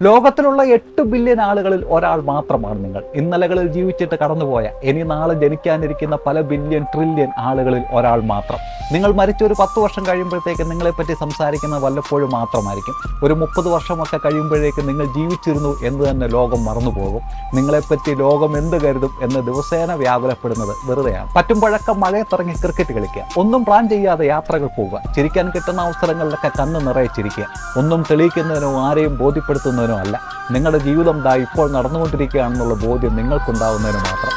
ലോകത്തിലുള്ള 8 ബില്യൺ ആളുകളിൽ ഒരാൾ മാത്രമാണ് നിങ്ങൾ. ഇന്നലകളിൽ ജീവിച്ചിട്ട് കടന്നുപോയ, ഇനി നാളെ ജനിക്കാനിരിക്കുന്ന പല ബില്യൺ ട്രില്യൺ ആളുകളിൽ ഒരാൾ മാത്രം. നിങ്ങൾ മരിച്ച ഒരു 10 വർഷം കഴിയുമ്പോഴത്തേക്ക് നിങ്ങളെപ്പറ്റി സംസാരിക്കുന്നത് വല്ലപ്പോഴും മാത്രമായിരിക്കും. ഒരു 30 വർഷമൊക്കെ കഴിയുമ്പോഴേക്ക് നിങ്ങൾ ജീവിച്ചിരുന്നു എന്ന് തന്നെ ലോകം മറന്നുപോകും. നിങ്ങളെപ്പറ്റി ലോകം എന്ത് കരുതും എന്ന് ദിവസേന വ്യാകുലപ്പെടുന്നത് വെറുതെയാണ്. പറ്റുമ്പോഴൊക്കെ മഴയത്തിറങ്ങി ക്രിക്കറ്റ് കളിക്കുക, ഒന്നും പ്ലാൻ ചെയ്യാതെ യാത്രകൾ പോവുക, ചിരിക്കാൻ കിട്ടുന്ന അവസരങ്ങളിലൊക്കെ കണ്ണ് നിറയെ ചിരിക്കുക. ഒന്നും തെളിയിക്കുന്നതിനോ ആരെയും ബോധ്യപ്പെടുത്തുന്നതിനോ അല്ല. നിങ്ങളുടെ ജീവിതം ഇപ്പോൾ നടന്നുകൊണ്ടിരിക്കുകയാണെന്നുള്ള ബോധ്യം നിങ്ങൾക്കുണ്ടാവുന്നതിന് മാത്രം.